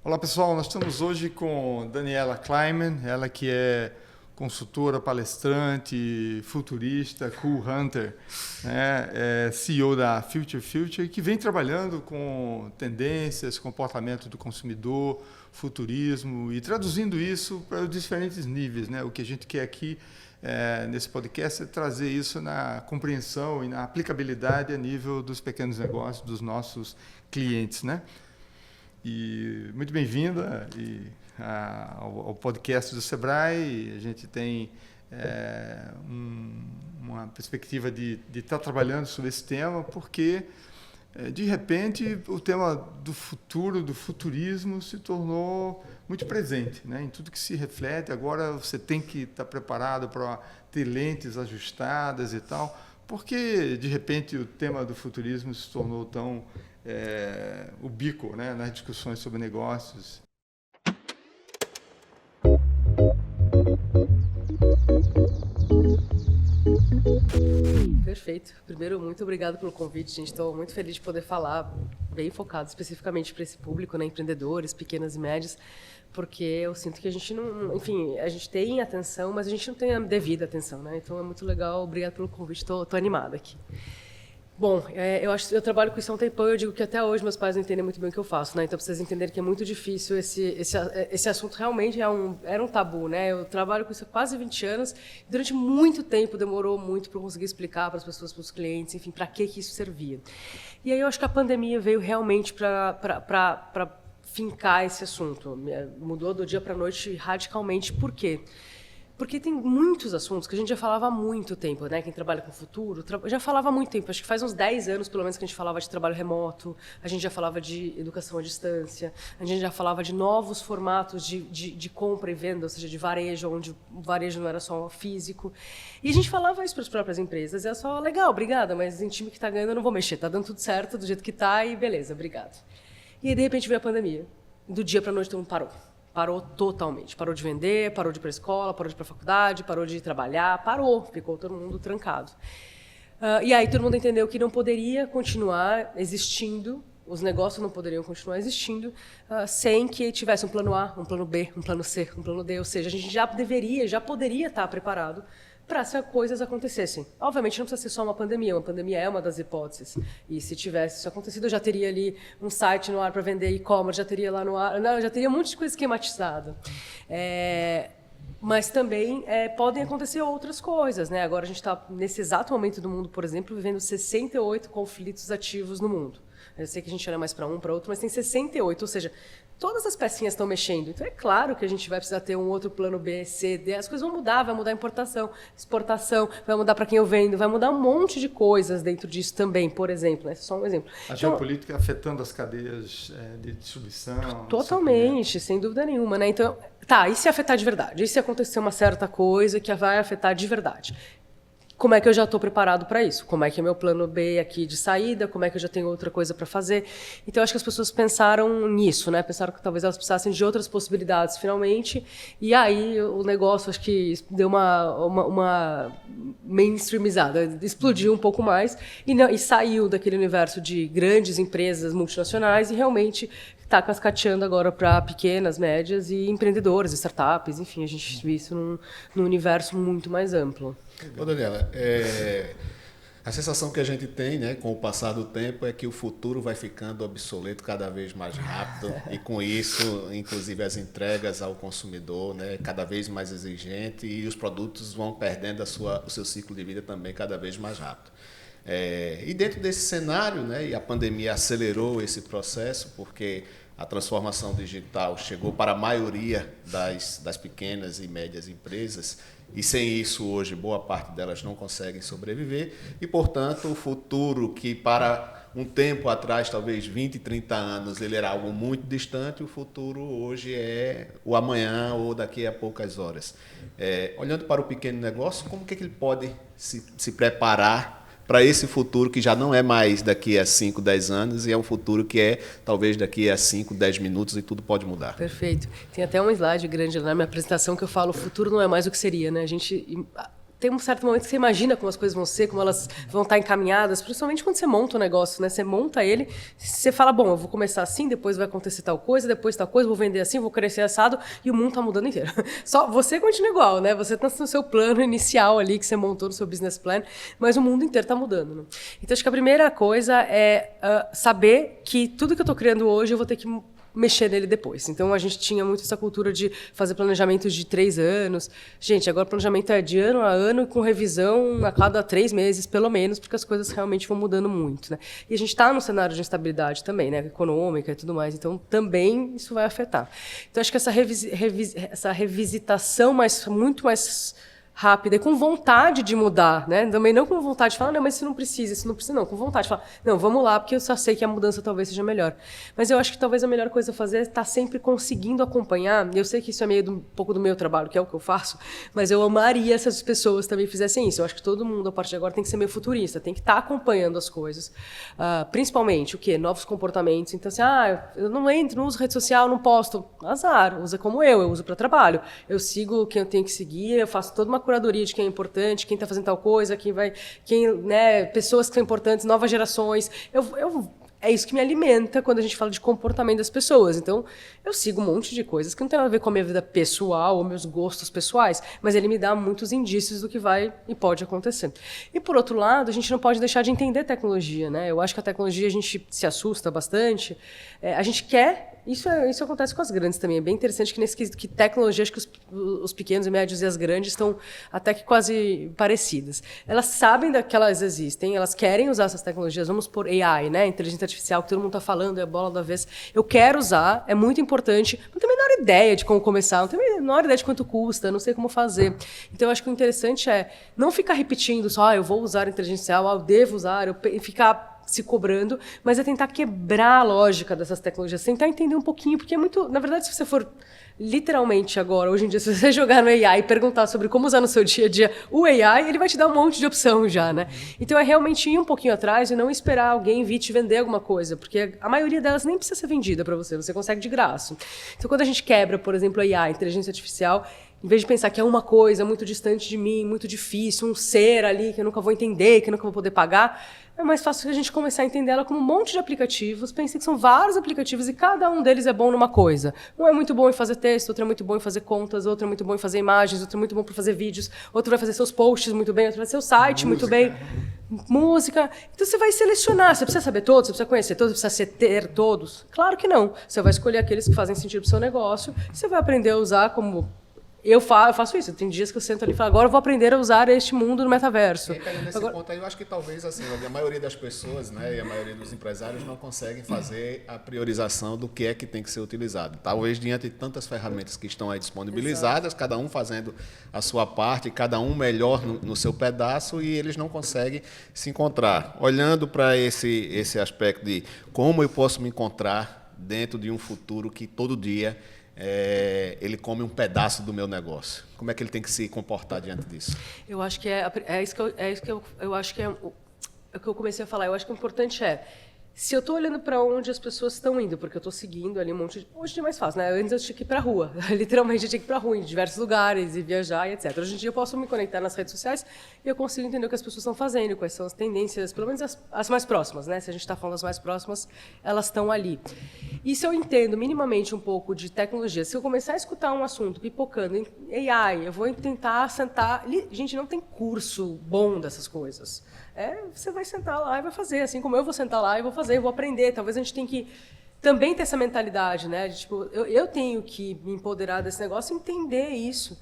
Olá pessoal, nós estamos hoje com Daniela Kleiman, ela que é consultora, palestrante, futurista, cool hunter, né? É CEO da Future, que vem trabalhando com tendências, comportamento do consumidor, futurismo e traduzindo isso para os diferentes níveis, né? O que a gente quer aqui nesse podcast é trazer isso na compreensão e na aplicabilidade a nível dos pequenos negócios, dos nossos clientes, né? E muito bem-vinda ao podcast do Sebrae. A gente tem uma perspectiva de estar trabalhando sobre esse tema, porque, de repente, o tema do futuro, do futurismo, se tornou muito presente, né? Em tudo que se reflete. Agora você tem que estar preparado para ter lentes ajustadas e tal, porque, de repente, o tema do futurismo se tornou tão ubíquo, né, nas discussões sobre negócios. Perfeito. Primeiro, muito obrigado pelo convite, gente. Estou muito feliz de poder falar bem focado especificamente para esse público, né, empreendedores, pequenas e médias, porque eu sinto que a gente não, enfim, a gente tem atenção, mas a gente não tem a devida atenção, né? Então é muito legal. Obrigado pelo convite. Estou animada aqui. Bom, eu trabalho com isso há um tempão. Eu digo que até hoje meus pais não entendem muito bem o que eu faço, né? Então, para vocês entenderem que é muito difícil, esse assunto realmente era um tabu, né? Eu trabalho com isso há quase 20 anos. Durante muito tempo, demorou muito para eu conseguir explicar para as pessoas, para os clientes, enfim, para que isso servia. E aí eu acho que a pandemia veio realmente para fincar esse assunto. Mudou do dia para a noite radicalmente. Por quê? Porque tem muitos assuntos que a gente já falava há muito tempo, né? Quem trabalha com o futuro já falava há muito tempo. Acho que faz uns 10 anos, pelo menos, que a gente falava de trabalho remoto, a gente já falava de educação à distância, a gente já falava de novos formatos de compra e venda, ou seja, de varejo, onde o varejo não era só físico. E a gente falava isso para as próprias empresas. É só, legal, obrigada, mas em time que está ganhando eu não vou mexer. Está dando tudo certo, do jeito que está e beleza, obrigado. E aí, de repente, veio a pandemia. Do dia para a noite, todo mundo parou. Parou totalmente. Parou de vender, parou de ir para a escola, parou de ir para a faculdade, parou de trabalhar, parou. Ficou todo mundo trancado. E aí todo mundo entendeu que não poderia continuar existindo, os negócios não poderiam continuar existindo sem que tivesse um plano A, um plano B, um plano C, um plano D. Ou seja, a gente já poderia estar preparado para se coisas acontecessem. Obviamente não precisa ser só uma pandemia é uma das hipóteses. E se tivesse isso acontecido, eu já teria ali um site no ar para vender e-commerce, já teria lá no ar, não, já teria um monte de coisa esquematizada. Mas também podem acontecer outras coisas, né? Agora a gente está, nesse exato momento do mundo, por exemplo, vivendo 68 conflitos ativos no mundo. Eu sei que a gente olha mais para um, para outro, mas tem 68, ou seja, todas as pecinhas estão mexendo. Então é claro que a gente vai precisar ter um outro plano B, C, D. As coisas vão mudar, vai mudar a importação, exportação, vai mudar para quem eu vendo, vai mudar um monte de coisas dentro disso também, por exemplo. Né? Só um exemplo. A geopolítica afetando as cadeias de distribuição. Totalmente, sem dúvida nenhuma. Né? Então, e se afetar de verdade? E se acontecer uma certa coisa que vai afetar de verdade? Como é que eu já estou preparado para isso? Como é que é meu plano B aqui de saída? Como é que eu já tenho outra coisa para fazer? Então, acho que as pessoas pensaram nisso, né? Pensaram que talvez elas precisassem de outras possibilidades, finalmente. E aí, o negócio, acho que deu uma mainstreamizada. Explodiu um pouco mais e saiu daquele universo de grandes empresas multinacionais e realmente está cascateando agora para pequenas, médias e empreendedores, startups. Enfim, a gente vê isso num universo muito mais amplo. Ô Daniela, a sensação que a gente tem, né, com o passar do tempo é que o futuro vai ficando obsoleto cada vez mais rápido e com isso, inclusive as entregas ao consumidor, né, cada vez mais exigente e os produtos vão perdendo o seu ciclo de vida também cada vez mais rápido. E dentro desse cenário, né, e a pandemia acelerou esse processo porque a transformação digital chegou para a maioria das pequenas e médias empresas e sem isso hoje boa parte delas não conseguem sobreviver e, portanto, o futuro que para um tempo atrás, talvez 20, 30 anos, ele era algo muito distante, o futuro hoje é o amanhã ou daqui a poucas horas. Olhando para o pequeno negócio, como que ele pode se preparar para esse futuro que já não é mais daqui a 5, 10 anos e é um futuro que é talvez daqui a 5, 10 minutos e tudo pode mudar. Perfeito. Tem até um slide grande na minha apresentação que eu falo, o futuro não é mais o que seria, né? A gente tem um certo momento que você imagina como as coisas vão ser, como elas vão estar encaminhadas, principalmente quando você monta um negócio, né? Você monta ele, você fala, bom, eu vou começar assim, depois vai acontecer tal coisa, depois tal coisa, vou vender assim, vou crescer assado, e o mundo tá mudando inteiro. Só você continua igual, né? Você tá no seu plano inicial ali, que você montou no seu business plan, mas o mundo inteiro tá mudando, né? Então, acho que a primeira coisa é saber que tudo que eu tô criando hoje, eu vou ter que mexer nele depois. Então, a gente tinha muito essa cultura de fazer planejamentos de 3 anos. Gente, agora o planejamento é de ano a ano, com revisão a cada 3 meses, pelo menos, porque as coisas realmente vão mudando muito, né? E a gente está num cenário de instabilidade também, né? Econômica e tudo mais. Então, também isso vai afetar. Então, acho que essa revisitação muito mais rápida e com vontade de mudar, né? Também não com vontade de falar, não, mas isso não precisa, não. Com vontade de falar, não, vamos lá, porque eu só sei que a mudança talvez seja melhor. Mas eu acho que talvez a melhor coisa a fazer é estar sempre conseguindo acompanhar. Eu sei que isso é um pouco do meu trabalho, que é o que eu faço, mas eu amaria se as pessoas também fizessem isso. Eu acho que todo mundo, a partir de agora, tem que ser meio futurista, tem que estar acompanhando as coisas. Principalmente, o quê? Novos comportamentos. Então, assim, eu não entro, não uso rede social, não posto. Azar, usa como eu uso para trabalho. Eu sigo quem eu tenho que seguir, eu faço toda uma curadoria de quem é importante, quem está fazendo tal coisa, né, pessoas que são importantes, novas gerações. É isso que me alimenta quando a gente fala de comportamento das pessoas. Então, eu sigo um monte de coisas que não tem nada a ver com a minha vida pessoal ou meus gostos pessoais, mas ele me dá muitos indícios do que vai e pode acontecer. E, por outro lado, a gente não pode deixar de entender tecnologia, né? Eu acho que a tecnologia, a gente se assusta bastante. A gente quer... Isso acontece com as grandes também. É bem interessante que nesse quesito que tecnologia, acho que os pequenos e médios e as grandes estão até que quase parecidas. Elas sabem que elas existem, elas querem usar essas tecnologias. Vamos por AI, né? Inteligência artificial, que todo mundo está falando, é a bola da vez. Eu quero usar, é muito importante. Não tenho a menor ideia de como começar, não tenho a menor ideia de quanto custa, não sei como fazer. Então, eu acho que o interessante é não ficar repetindo só, eu vou usar a inteligência artificial, eu devo usar, e ficar se cobrando, mas é tentar quebrar a lógica dessas tecnologias, tentar entender um pouquinho, porque é muito... Na verdade, se você for literalmente agora, hoje em dia, se você jogar no AI e perguntar sobre como usar no seu dia a dia o AI, ele vai te dar um monte de opção já, né? Então, é realmente ir um pouquinho atrás e não esperar alguém vir te vender alguma coisa, porque a maioria delas nem precisa ser vendida para você consegue de graça. Então, quando a gente quebra, por exemplo, AI, inteligência artificial, em vez de pensar que é uma coisa muito distante de mim, muito difícil, um ser ali que eu nunca vou entender, que eu nunca vou poder pagar, é mais fácil a gente começar a entender ela como um monte de aplicativos. Pense que são vários aplicativos e cada um deles é bom numa coisa. Um é muito bom em fazer texto, outro é muito bom em fazer contas, outro é muito bom em fazer imagens, outro é muito bom para fazer vídeos, outro vai fazer seus posts muito bem, outro vai fazer seu site muito bem. Música. Então você vai selecionar. Você precisa saber todos, você precisa conhecer todos, você precisa ter todos? Claro que não. Você vai escolher aqueles que fazem sentido para o seu negócio, você vai aprender a usar como... Eu faço isso. Tem dias que eu sento ali e falo, agora eu vou aprender a usar este mundo no metaverso. E pegando nesse ponto aí, eu acho que talvez assim, a maioria das pessoas, né, e a maioria dos empresários não conseguem fazer a priorização do que é que tem que ser utilizado. Talvez diante de tantas ferramentas que estão aí disponibilizadas, cada um fazendo a sua parte, cada um melhor no seu pedaço, e eles não conseguem se encontrar. Olhando para esse aspecto de como eu posso me encontrar dentro de um futuro que todo dia ele come um pedaço do meu negócio. Como é que ele tem que se comportar diante disso? Eu acho que é isso que eu acho que é o que eu comecei a falar. Eu acho que o importante é, se eu estou olhando para onde as pessoas estão indo, porque eu estou seguindo ali um monte de... Hoje é mais fácil, né? Antes eu tinha que ir para a rua. Literalmente eu tinha que ir para a rua, em diversos lugares, e viajar, e etc. Hoje em dia eu posso me conectar nas redes sociais e eu consigo entender o que as pessoas estão fazendo, quais são as tendências, pelo menos as mais próximas, né? Se a gente está falando das mais próximas, elas estão ali. E se eu entendo minimamente um pouco de tecnologia, se eu começar a escutar um assunto pipocando em AI, eu vou tentar sentar... Gente, não tem curso bom dessas coisas. Você vai sentar lá e vai fazer, assim como eu vou sentar lá e vou fazer, eu vou aprender. Talvez a gente tenha que também ter essa mentalidade, né? De, tipo, eu tenho que me empoderar desse negócio e entender isso.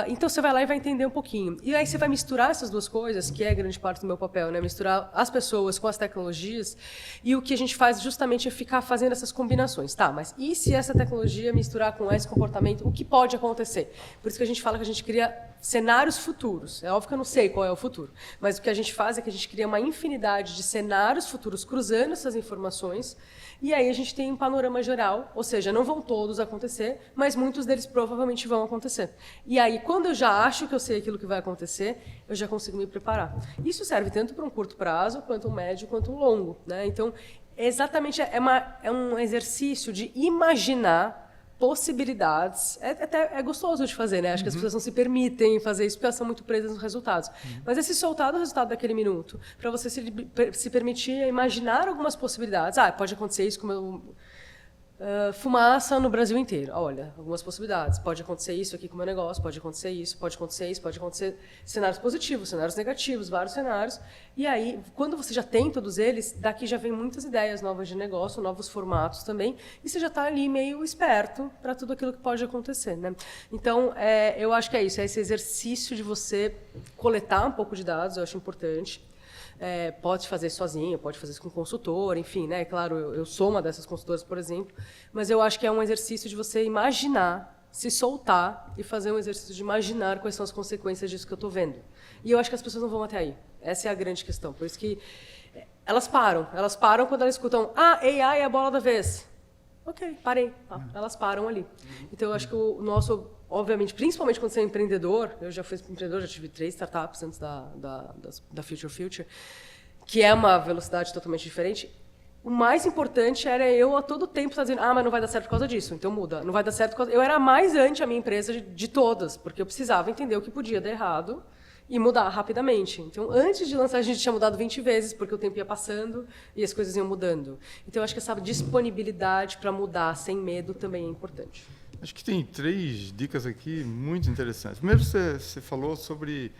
Então, você vai lá e vai entender um pouquinho. E aí você vai misturar essas duas coisas, que é grande parte do meu papel, né? Misturar as pessoas com as tecnologias. E o que a gente faz justamente é ficar fazendo essas combinações. Tá, mas e se essa tecnologia misturar com esse comportamento, o que pode acontecer? Por isso que a gente fala que a gente cria cenários futuros. É óbvio que eu não sei qual é o futuro, mas o que a gente faz é que a gente cria uma infinidade de cenários futuros cruzando essas informações, e aí a gente tem um panorama geral, ou seja, não vão todos acontecer, mas muitos deles provavelmente vão acontecer. E aí, quando eu já acho que eu sei aquilo que vai acontecer, eu já consigo me preparar. Isso serve tanto para um curto prazo, quanto um médio, quanto um longo, né? Então, exatamente, é um exercício de imaginar possibilidades. É gostoso de fazer, né? Acho que as pessoas não se permitem fazer isso porque elas são muito presas nos resultados. Mas é se soltar do resultado daquele minuto, para você se permitir imaginar algumas possibilidades. Pode acontecer isso como eu... fumaça no Brasil inteiro. Olha, algumas possibilidades. Pode acontecer isso aqui com o meu negócio, pode acontecer isso, pode acontecer cenários positivos, cenários negativos, vários cenários. E aí, quando você já tem todos eles, daqui já vem muitas ideias novas de negócio, novos formatos também, e você já está ali meio esperto para tudo aquilo que pode acontecer, né? Então, eu acho que é isso, é esse exercício de você coletar um pouco de dados, eu acho importante. Pode fazer isso sozinho, pode fazer isso com consultor, enfim, né? Claro, eu sou uma dessas consultoras, por exemplo, mas eu acho que é um exercício de você imaginar, se soltar e fazer um exercício de imaginar quais são as consequências disso que eu estou vendo. E eu acho que as pessoas não vão até aí. Essa é a grande questão. Por isso que elas param quando elas escutam, AI é a bola da vez. Ok, parei. Elas param ali. Então, eu acho que o nosso... Obviamente, principalmente quando você é empreendedor, eu já fui empreendedor, já tive 3 startups antes da Future, que é uma velocidade totalmente diferente. O mais importante era eu a todo tempo estar dizendo, mas não vai dar certo por causa disso, então muda. Não vai dar certo por causa... Eu era a mais anti a minha empresa de todas, porque eu precisava entender o que podia dar errado e mudar rapidamente. Então, antes de lançar, a gente tinha mudado 20 vezes, porque o tempo ia passando e as coisas iam mudando. Então, eu acho que essa disponibilidade para mudar sem medo também é importante. Acho que tem 3 dicas aqui muito interessantes. Primeiro, você falou sobre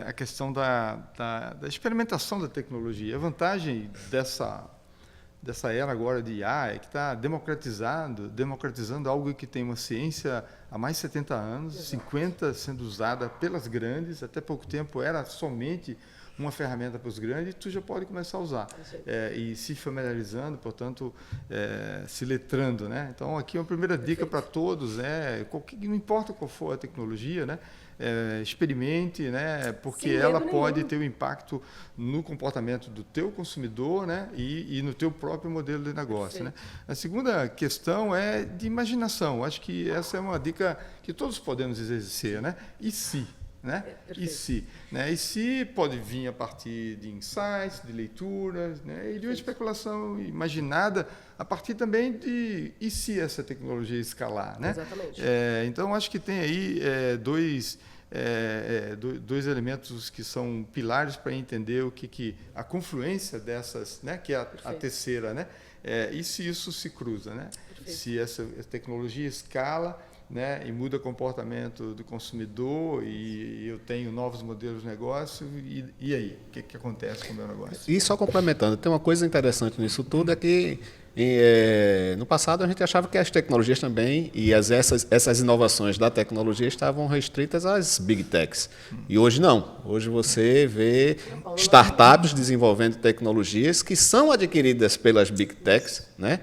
a questão da experimentação da tecnologia. A vantagem dessa era agora de IA é que está democratizando algo que tem uma ciência há mais de 70 anos, 50 sendo usada pelas grandes, até pouco tempo era somente uma ferramenta para os grandes, e tu já pode começar a usar. E se familiarizando, portanto, se letrando, né? Então, aqui uma primeira dica para todos, não importa qual for a tecnologia, né? Experimente, né? Porque ela pode ter um impacto no comportamento do teu consumidor, né? E no teu próprio modelo de negócio, né? A segunda questão é de imaginação. Acho que essa é uma dica que todos podemos exercer, né? E se? Né? E se pode vir a partir de insights, de leituras, né? E de uma especulação imaginada a partir também de e se essa tecnologia escalar, né? Exatamente. Então acho que tem aí dois elementos que são pilares para entender o que a confluência dessas, né? Que é a terceira, né? E se isso se cruza, né? Se essa tecnologia escala, né, e muda o comportamento do consumidor e eu tenho novos modelos de negócio, e aí? O que acontece com o meu negócio? E só complementando, tem uma coisa interessante nisso tudo, é que no passado a gente achava que as tecnologias também e essas inovações da tecnologia estavam restritas às big techs. E hoje não. Hoje você vê startups desenvolvendo tecnologias que são adquiridas pelas big techs, né,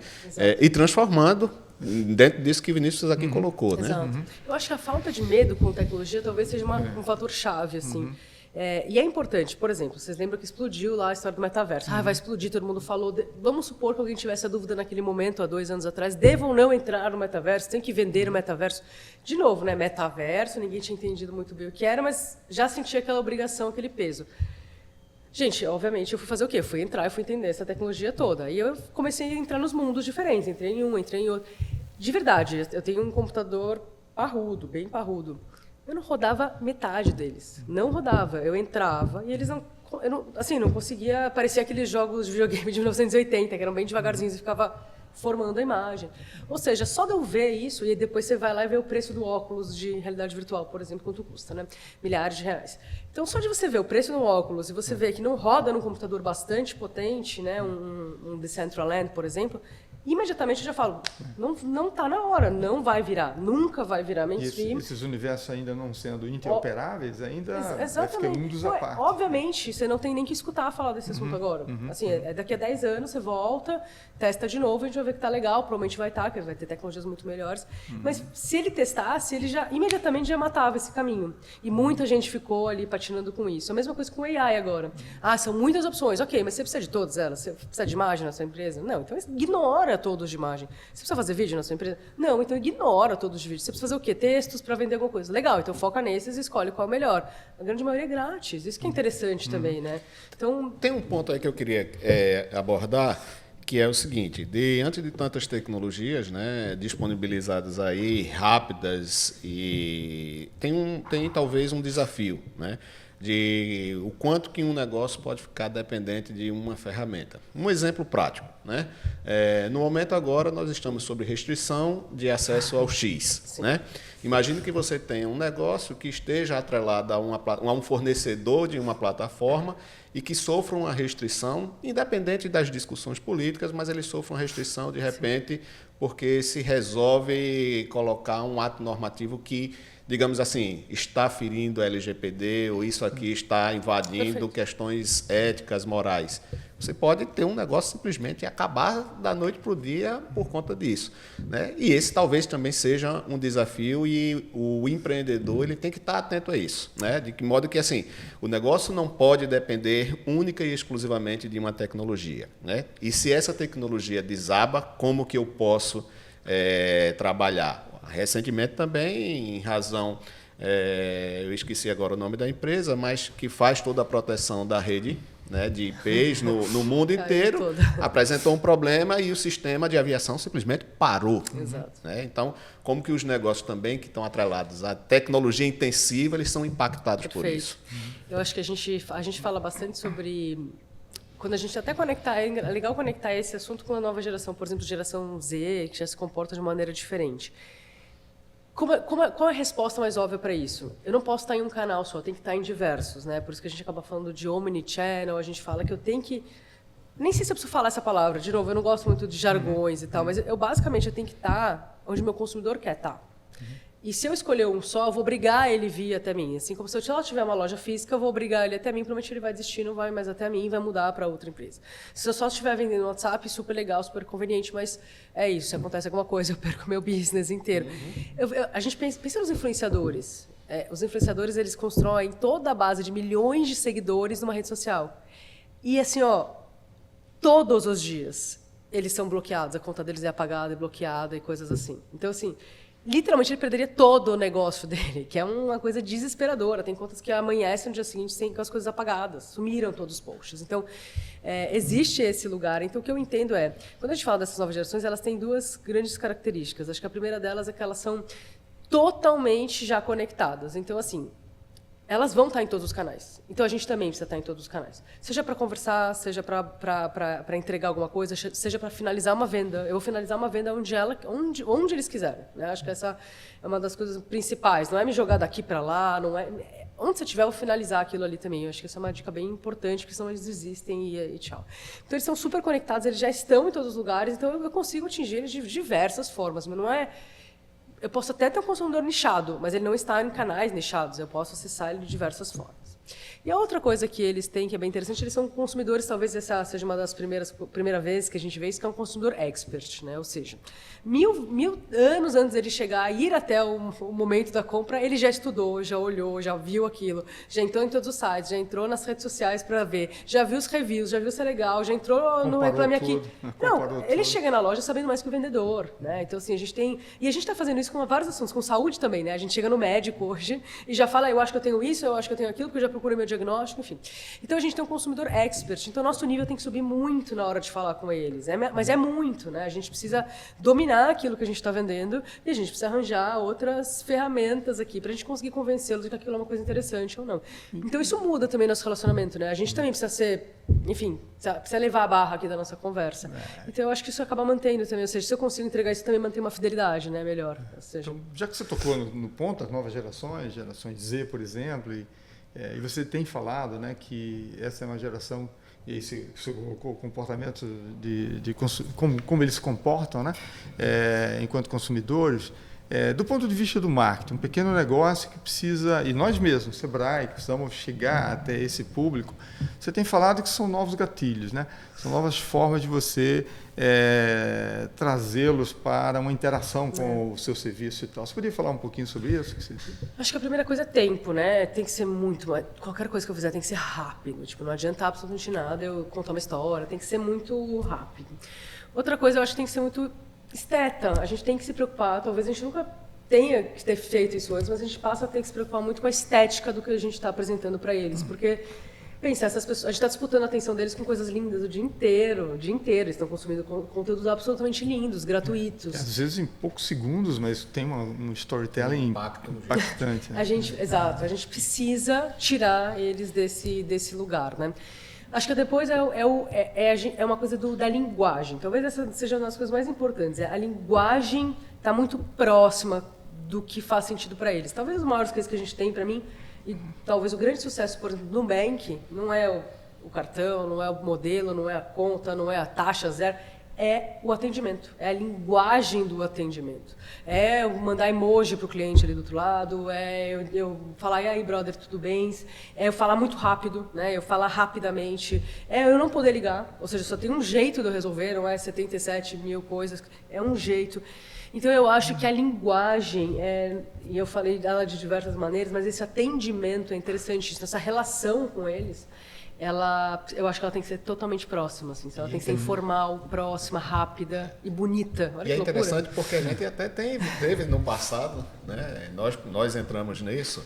e transformando dentro disso que o Vinícius aqui colocou. Exato. Né? Eu acho que a falta de medo com tecnologia talvez seja um fator chave, assim. E é importante, por exemplo, vocês lembram que explodiu lá a história do metaverso. Vai explodir, todo mundo falou. Vamos supor que alguém tivesse a dúvida naquele momento, há 2 anos atrás, devam ou não entrar no metaverso, tem que vender o metaverso. De novo, né? Metaverso, ninguém tinha entendido muito bem o que era, mas já sentia aquela obrigação, aquele peso. Gente, obviamente, eu fui fazer o quê? Eu fui entrar, eu fui entender essa tecnologia toda. E eu comecei a entrar nos mundos diferentes. Entrei em um, entrei em outro. De verdade, eu tenho um computador parrudo, bem parrudo. Eu não rodava metade deles. Não rodava. Eu entrava e eles não conseguia... Parecia aqueles jogos de videogame de 1980, que eram bem devagarzinhos e ficava formando a imagem. Ou seja, só de eu ver isso, e depois você vai lá e vê o preço do óculos de realidade virtual, por exemplo, quanto custa, né? Milhares de reais. Então, só de você ver o preço do óculos e você ver que não roda num computador bastante potente, né? Um Decentraland, por exemplo, imediatamente eu já falo, não está na hora, não vai virar, nunca vai virar mainstream. E esses universos ainda não sendo interoperáveis, ainda vai ficar mundos à parte. Obviamente, você não tem nem que escutar falar desse assunto agora. Assim, daqui a 10 anos você volta, testa de novo, a gente vai ver que está legal, provavelmente vai estar, porque vai ter tecnologias muito melhores. Mas se ele testasse, ele já imediatamente já matava esse caminho. E muita gente ficou ali patinando com isso. A mesma coisa com o AI agora. São muitas opções. Ok, mas você precisa de todas elas? Você precisa de imagem na sua empresa? Não, então ignora todos de imagem. Você precisa fazer vídeo na sua empresa? Não, então ignora todos de vídeo. Você precisa fazer o quê? Textos para vender alguma coisa. Legal, então foca nesses e escolhe qual é o melhor. A grande maioria é grátis. Isso que é interessante também, né? Então, tem um ponto aí que eu queria abordar, que é o seguinte: diante de tantas tecnologias, né, disponibilizadas aí, rápidas, e tem talvez um desafio, né, de o quanto que um negócio pode ficar dependente de uma ferramenta. Um exemplo prático, né? No momento agora nós estamos sob restrição de acesso ao X, né? Imagine que você tenha um negócio que esteja atrelado a um fornecedor de uma plataforma e que sofra uma restrição, independente das discussões políticas, mas ele sofre uma restrição de repente porque se resolve colocar um ato normativo que, digamos assim, está ferindo a LGPD ou isso aqui está invadindo questões éticas, morais. Você pode ter um negócio simplesmente e acabar da noite para o dia por conta disso, né? E esse talvez também seja um desafio e o empreendedor ele tem que estar atento a isso, né? De que modo que assim, o negócio não pode depender única e exclusivamente de uma tecnologia, né? E se essa tecnologia desaba, como que eu posso trabalhar? Recentemente também, em razão, eu esqueci agora o nome da empresa, mas que faz toda a proteção da rede, né, de IPs no mundo inteiro, apresentou um problema e o sistema de aviação simplesmente parou. Exato. Né? Então, como que os negócios também que estão atrelados à tecnologia intensiva, eles são impactados por isso? Eu acho que a gente fala bastante sobre... Quando a gente até conectar, é legal conectar esse assunto com a nova geração, por exemplo, geração Z, que já se comporta de maneira diferente. Qual é a resposta mais óbvia para isso? Eu não posso estar em um canal só, eu tenho que estar em diversos, né? Por isso que a gente acaba falando de omnichannel, a gente fala que eu tenho que... Nem sei se eu preciso falar essa palavra, de novo, eu não gosto muito de jargões e tal, mas basicamente eu tenho que estar onde o meu consumidor quer estar. E se eu escolher um só, eu vou obrigar ele a vir até mim. Assim como se eu tiver uma loja física, eu vou obrigar ele até mim, provavelmente ele vai desistir, não vai mais até mim e vai mudar para outra empresa. Se eu só estiver vendendo no WhatsApp, super legal, super conveniente, mas é isso, se acontece alguma coisa, eu perco meu business inteiro. A gente pensa nos influenciadores. Os influenciadores, eles constroem toda a base de milhões de seguidores numa rede social. E assim, todos os dias eles são bloqueados, a conta deles é apagada e bloqueada e coisas assim. Então, assim... Literalmente, ele perderia todo o negócio dele, que é uma coisa desesperadora. Tem contas que amanhecem no dia seguinte sem com as coisas apagadas, sumiram todos os posts. Então, existe esse lugar. Então, o que eu entendo quando a gente fala dessas novas gerações, elas têm duas grandes características. Acho que a primeira delas é que elas são totalmente já conectadas. Então, assim, elas vão estar em todos os canais. Então, a gente também precisa estar em todos os canais. Seja para conversar, seja para entregar alguma coisa, seja para finalizar uma venda. Eu vou finalizar uma venda onde eles quiserem. Né? Acho que essa é uma das coisas principais. Não é me jogar daqui para lá, não é... Onde você estiver, eu vou finalizar aquilo ali também. Eu acho que essa é uma dica bem importante, porque senão eles desistem e tchau. Então, eles são super conectados, eles já estão em todos os lugares, então eu consigo atingir eles de diversas formas, mas não é... Eu posso até ter um consumidor nichado, mas ele não está em canais nichados. Eu posso acessar ele de diversas formas. E a outra coisa que eles têm, que é bem interessante, eles são consumidores, talvez essa seja uma das primeira vez que a gente vê isso, que é um consumidor expert, né? Ou seja, mil anos antes de ele chegar, ir até o momento da compra, ele já estudou, já olhou, já viu aquilo, já entrou em todos os sites, já entrou nas redes sociais para ver, já viu os reviews, já viu se é legal, já entrou no Reclame Aqui. Não, ele chega na loja sabendo mais que o vendedor, né? Então, assim, a gente tem... E a gente está fazendo isso com vários assuntos, com saúde também, né? A gente chega no médico hoje e já fala, eu acho que eu tenho isso, eu acho que eu tenho aquilo, porque eu já procurei meu diagnóstico, enfim. Então, a gente tem um consumidor expert. Então, nosso nível tem que subir muito na hora de falar com eles. Mas é muito, né? A gente precisa dominar aquilo que a gente está vendendo e a gente precisa arranjar outras ferramentas aqui para a gente conseguir convencê-los de que aquilo é uma coisa interessante ou não. Então, isso muda também nosso relacionamento, né? A gente também precisa ser, enfim, precisa levar a barra aqui da nossa conversa. Então, eu acho que isso acaba mantendo também. Ou seja, se eu consigo entregar isso, também mantém uma fidelidade, né? Melhor. Ou seja... Então, já que você tocou no ponto, as novas gerações Z, por exemplo, e você tem falado, né, que essa é uma geração, e esse comportamento como eles se comportam, né, enquanto consumidores, do ponto de vista do marketing, um pequeno negócio que precisa, e nós mesmos, Sebrae, que precisamos chegar até esse público, você tem falado que são novos gatilhos, né? São novas formas de você trazê-los para uma interação com o seu serviço e tal. Você poderia falar um pouquinho sobre isso? Acho que a primeira coisa é tempo, né? Tem que ser muito... Qualquer coisa que eu fizer tem que ser rápido. Tipo, não adianta absolutamente nada eu contar uma história, tem que ser muito rápido. Outra coisa, eu acho que tem que ser muito esteta. A gente tem que se preocupar, talvez a gente nunca tenha que ter feito isso antes, mas a gente passa a ter que se preocupar muito com a estética do que a gente está apresentando para eles, porque pensar essas pessoas, a gente está disputando a atenção deles com coisas lindas o dia inteiro, eles estão consumindo conteúdos absolutamente lindos, gratuitos. Às vezes em poucos segundos, mas tem um storytelling impactante. Né? Exato, a gente precisa tirar eles desse lugar, né? Acho que depois é uma coisa da linguagem. Talvez essa seja uma das coisas mais importantes. A linguagem está muito próxima do que faz sentido para eles. Talvez as maiores coisas que a gente tem, para mim, e talvez o grande sucesso, por exemplo, no Nubank, não é o cartão, não é o modelo, não é a conta, não é a taxa zero, é o atendimento, é a linguagem do atendimento. É eu mandar emoji para o cliente ali do outro lado, é eu falar, e aí, brother, tudo bem? É eu falar muito rápido, né? Eu falar rapidamente, é eu não poder ligar, ou seja, só tem um jeito de eu resolver, não é 77 mil coisas, é um jeito. Então, eu acho que a linguagem, e eu falei dela de diversas maneiras, mas esse atendimento é interessante, essa relação com eles, eu acho que ela tem que ser totalmente próxima, assim, ela tem que ser informal, próxima, rápida e bonita. Olha e é que interessante porque a gente até teve no passado, né, nós entramos nisso,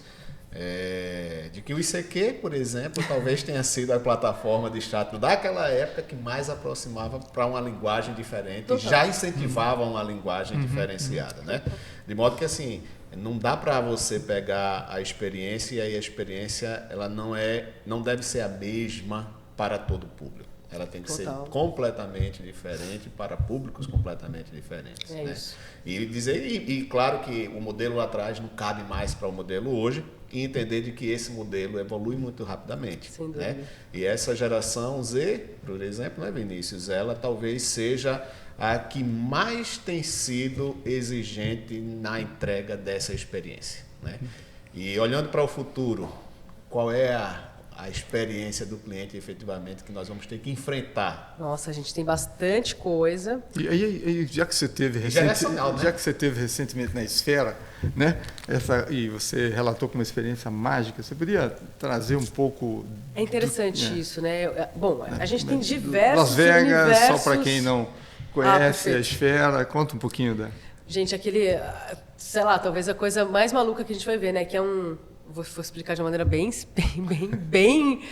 de que o ICQ, por exemplo, talvez tenha sido a plataforma de chat daquela época que mais aproximava para uma linguagem diferente, Total. já incentivava uma linguagem diferenciada, né? De modo que assim, não dá para você pegar a experiência e aí a experiência ela não deve ser a mesma para todo público. Ela tem que Total. ser completamente diferente para públicos completamente diferentes. É né? isso. E claro que o modelo lá atrás não cabe mais para o modelo hoje e entender de que esse modelo evolui muito rapidamente. Sem dúvida. Né? E essa geração Z, por exemplo, né, Vinícius, ela talvez seja a que mais tem sido exigente na entrega dessa experiência. Né? E olhando para o futuro, qual é a experiência do cliente efetivamente que nós vamos ter que enfrentar? Nossa, a gente tem bastante coisa. E já que você teve recentemente na Esfera, né? E você relatou com uma experiência mágica, você poderia trazer um pouco... É interessante isso, né? Bom, a gente tem diversos Las Vegas, universos... só para quem não conhece a Esfera, conta um pouquinho da... Gente, sei lá, talvez a coisa mais maluca que a gente vai ver, né? Que é vou explicar de uma maneira bem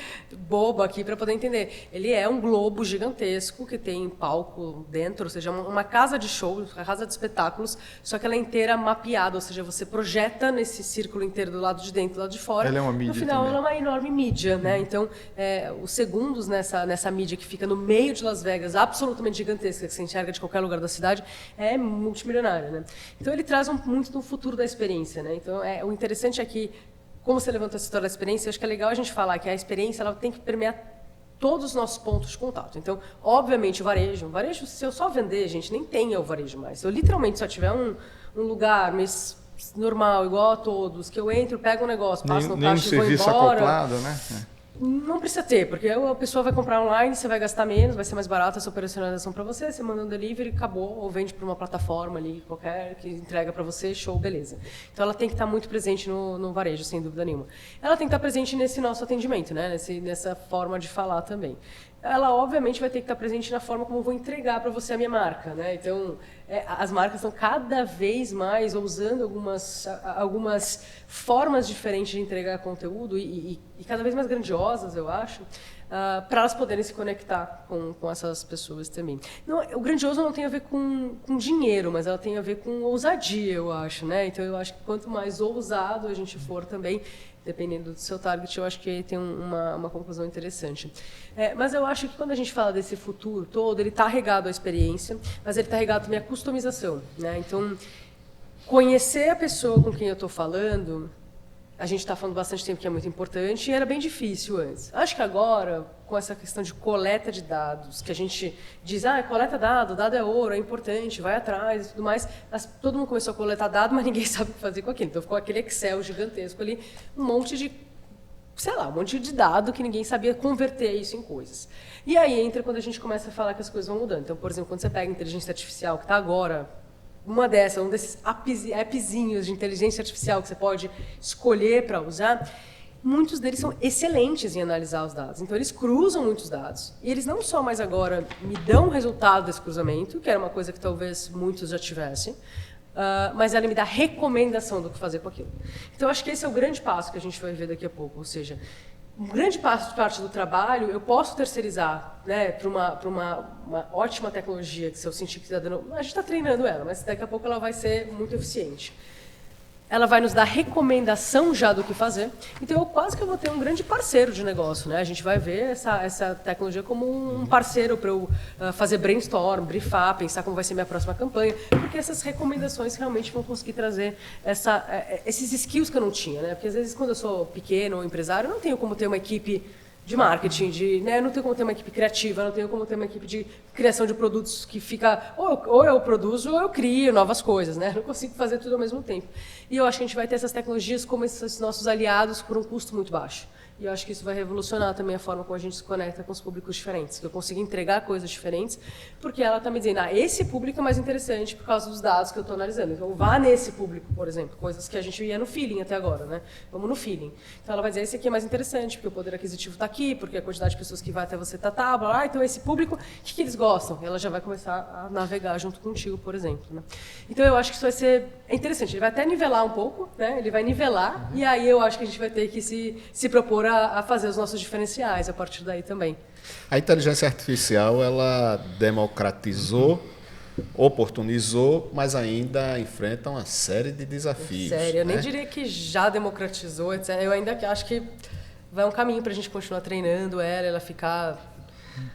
boba aqui para poder entender. Ele é um globo gigantesco que tem palco dentro, ou seja, uma casa de show, uma casa de espetáculos, só que ela é inteira mapeada, ou seja, você projeta nesse círculo inteiro do lado de dentro e do lado de fora. Ela é uma mídia. No final, também. ela é uma enorme mídia, né? Então, os segundos nessa mídia que fica no meio de Las Vegas, absolutamente gigantesca, que você enxerga de qualquer lugar da cidade, é multimilionária, né? Então, ele traz muito do futuro da experiência, né? Então, o interessante é que como você levantou essa história da experiência, eu acho que é legal a gente falar que a experiência ela tem que permear todos os nossos pontos de contato. Então, obviamente, o varejo, se eu só vender, gente, nem tenha o varejo mais. Se eu literalmente só tiver um lugar normal, igual a todos, que eu entro, pego um negócio, passo no caixa e vou embora... serviço acoplado, né? Não precisa ter, porque a pessoa vai comprar online, você vai gastar menos, vai ser mais barato essa operacionalização para você manda um delivery, acabou, ou vende para uma plataforma ali qualquer que entrega para você, show, beleza. Então ela tem que estar muito presente no varejo, sem dúvida nenhuma. Ela tem que estar presente nesse nosso atendimento, né? Nessa forma de falar também. Ela, obviamente, vai ter que estar presente na forma como eu vou entregar para você a minha marca, né? Então, as marcas estão cada vez mais usando algumas formas diferentes de entregar conteúdo e cada vez mais grandiosas, eu acho, para elas poderem se conectar com essas pessoas também. O grandioso não tem a ver com dinheiro, mas ela tem a ver com ousadia, eu acho, né? Então, eu acho que quanto mais ousado a gente for também, dependendo do seu target, eu acho que tem uma conclusão interessante. Mas eu acho que quando a gente fala desse futuro todo, ele está regado à experiência, mas ele está regado também à customização, né? Então, conhecer a pessoa com quem eu estou falando, a gente está falando bastante tempo que é muito importante e era bem difícil antes. Acho que agora, com essa questão de coleta de dados, que a gente diz, coleta dado é ouro, é importante, vai atrás e tudo mais, todo mundo começou a coletar dado, mas ninguém sabe o que fazer com aquilo. Então ficou aquele Excel gigantesco ali, um monte de dado que ninguém sabia converter isso em coisas. E aí entra quando a gente começa a falar que as coisas vão mudando. Então, por exemplo, quando você pega a inteligência artificial, que está agora... um desses appzinhos de inteligência artificial que você pode escolher para usar, muitos deles são excelentes em analisar os dados. Então, eles cruzam muitos dados. E eles não só mais agora me dão o resultado desse cruzamento, que era uma coisa que talvez muitos já tivessem, mas ela me dá recomendação do que fazer com aquilo. Então, acho que esse é o grande passo que a gente vai ver daqui a pouco. Ou seja, grande parte do trabalho eu posso terceirizar, né, para uma ótima tecnologia que se eu sentir que está dando... A gente está treinando ela, mas daqui a pouco ela vai ser muito eficiente. Ela vai nos dar recomendação já do que fazer. Então, quase que eu vou ter um grande parceiro de negócio, né? A gente vai ver essa tecnologia como um parceiro para eu fazer brainstorm, briefar, pensar como vai ser minha próxima campanha, porque essas recomendações realmente vão conseguir trazer esses skills que eu não tinha, né? Porque às vezes quando eu sou pequeno ou empresário, eu não tenho como ter uma equipe de marketing, né? Eu não tenho como ter uma equipe criativa, não tenho como ter uma equipe de criação de produtos que fica... Ou eu produzo ou eu crio novas coisas, né? Eu não consigo fazer tudo ao mesmo tempo. E eu acho que a gente vai ter essas tecnologias como esses nossos aliados por um custo muito baixo. E eu acho que isso vai revolucionar também a forma como a gente se conecta com os públicos diferentes. Que eu consigo entregar coisas diferentes, porque ela está me dizendo, esse público é mais interessante por causa dos dados que eu estou analisando. Então, vá nesse público, por exemplo, coisas que a gente ia no feeling até agora, né? Vamos no feeling. Então, ela vai dizer, esse aqui é mais interessante, porque o poder aquisitivo está aqui, porque a quantidade de pessoas que vai até você está blá. Então, esse público, o que eles gostam? Ela já vai começar a navegar junto contigo, por exemplo. Né? Então, eu acho que isso vai ser interessante. Ele vai até nivelar um pouco, né? Ele vai nivelar, e aí eu acho que a gente vai ter que se propor a fazer os nossos diferenciais a partir daí também. A inteligência artificial, ela democratizou, oportunizou, mas ainda enfrenta uma série de desafios. Sério, eu né? nem diria que já democratizou, etc. Eu ainda acho que vai um caminho para a gente continuar treinando ela ficar...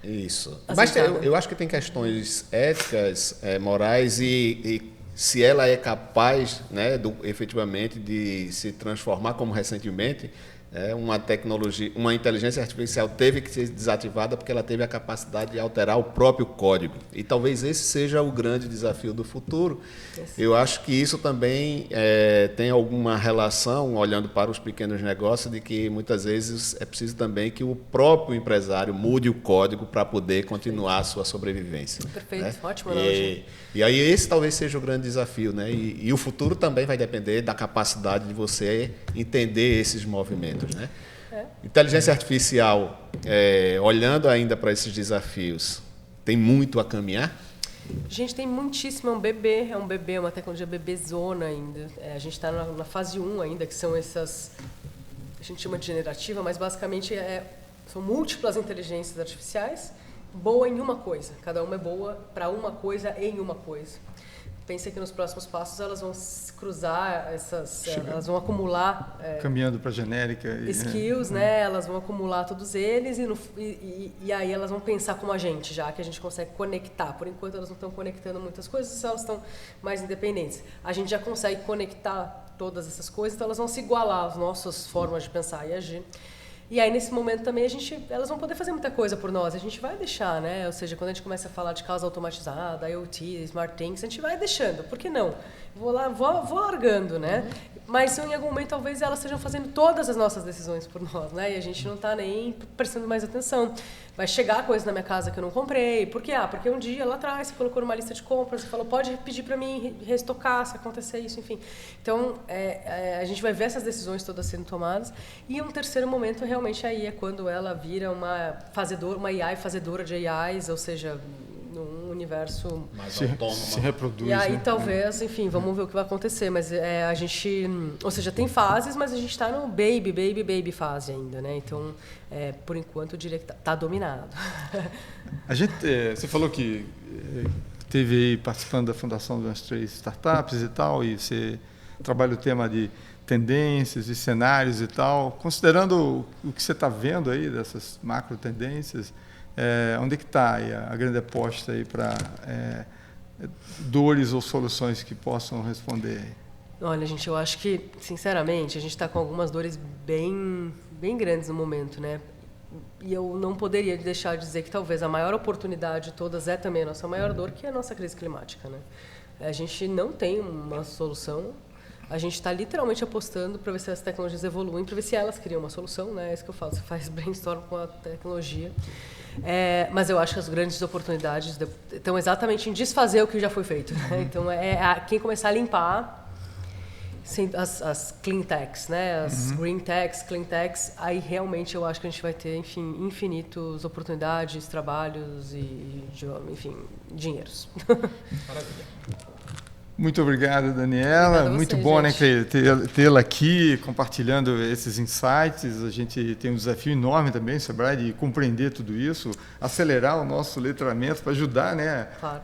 Isso. Mas eu acho que tem questões éticas, morais e se ela é capaz, né, efetivamente de se transformar, como recentemente, uma tecnologia, uma inteligência artificial teve que ser desativada porque ela teve a capacidade de alterar o próprio código. E talvez esse seja o grande desafio do futuro. Eu acho que isso também tem alguma relação, olhando para os pequenos negócios, de que muitas vezes é preciso também que o próprio empresário mude o código para poder continuar a sua sobrevivência. Perfeito, né? ótimo analogia. E aí esse talvez seja o grande desafio, né? E o futuro também vai depender da capacidade de você entender esses movimentos, né? Inteligência artificial, olhando ainda para esses desafios, tem muito a caminhar? Gente, tem muitíssimo, é um bebê, uma tecnologia bebezona ainda. A gente está na fase 1 ainda, que são essas, a gente chama de generativa, mas basicamente são múltiplas inteligências artificiais, boa em uma coisa. Cada uma é boa para uma coisa em uma coisa. Pensa que nos próximos passos elas vão cruzar elas vão acumular... caminhando para a genérica. Skills, né? Elas vão acumular todos eles e aí elas vão pensar como a gente, já que a gente consegue conectar. Por enquanto elas não estão conectando muitas coisas, elas estão mais independentes. A gente já consegue conectar todas essas coisas, então elas vão se igualar às nossas formas de pensar e agir. E aí, nesse momento também, elas vão poder fazer muita coisa por nós. A gente vai deixar, né? Ou seja, quando a gente começa a falar de casa automatizada, IoT, Smart Things, a gente vai deixando. Por que não? Vou largando, né? Mas em algum momento, talvez, elas estejam fazendo todas as nossas decisões por nós, né? E a gente não está nem prestando mais atenção. Vai chegar coisa na minha casa que eu não comprei. Por quê? Porque um dia lá atrás você colocou numa lista de compras e falou, pode pedir para mim restocar se acontecer isso, enfim. Então, a gente vai ver essas decisões todas sendo tomadas. E um terceiro momento realmente aí é quando ela vira uma AI fazedora de AIs, ou seja, num universo mais autônomo. Se reproduz. E aí né? talvez, enfim, vamos ver o que vai acontecer. Mas a gente, ou seja, tem fases, mas a gente está no baby fase ainda, né? Então, por enquanto, eu diria que está dominado. Você falou que esteve aí participando da fundação de umas 3 startups e tal, e você trabalha o tema de tendências e cenários e tal. Considerando o que você está vendo aí dessas macro tendências, onde é que está a grande aposta aí para dores ou soluções que possam responder? Olha, gente, eu acho que, sinceramente, a gente está com algumas dores bem grandes no momento, né? E eu não poderia deixar de dizer que talvez a maior oportunidade de todas é também a nossa maior dor, que é a nossa crise climática, né? A gente não tem uma solução. A gente está literalmente apostando para ver se as tecnologias evoluem, para ver se elas criam uma solução, né? É isso que eu falo, você faz brainstorm com a tecnologia. Mas eu acho que as grandes oportunidades estão exatamente em desfazer o que já foi feito. Né? Então, quem começar a limpar as clean techs, né? As green techs, clean techs, aí realmente eu acho que a gente vai ter, enfim, infinitas oportunidades, trabalhos e, enfim, dinheiros. Maravilha. Muito obrigado, Daniela. Obrigada a Muito você, bom, né, gente. tê-la aqui compartilhando esses insights. A gente tem um desafio enorme também, Sebrae, de compreender tudo isso, acelerar o nosso letramento para ajudar, né, Claro.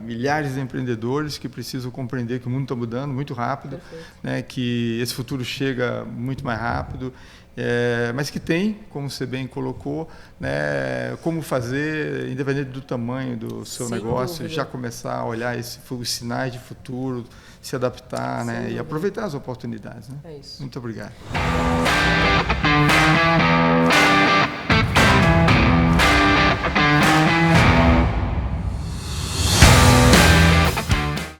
Milhares de empreendedores que precisam compreender que o mundo está mudando muito rápido, né, que esse futuro chega muito mais rápido. Mas que tem, como você bem colocou, né, como fazer, independente do tamanho do seu Sem negócio, dúvida. já começar a olhar os sinais de futuro, se adaptar, né, e dúvida. aproveitar as oportunidades. Né? É isso. Muito obrigado.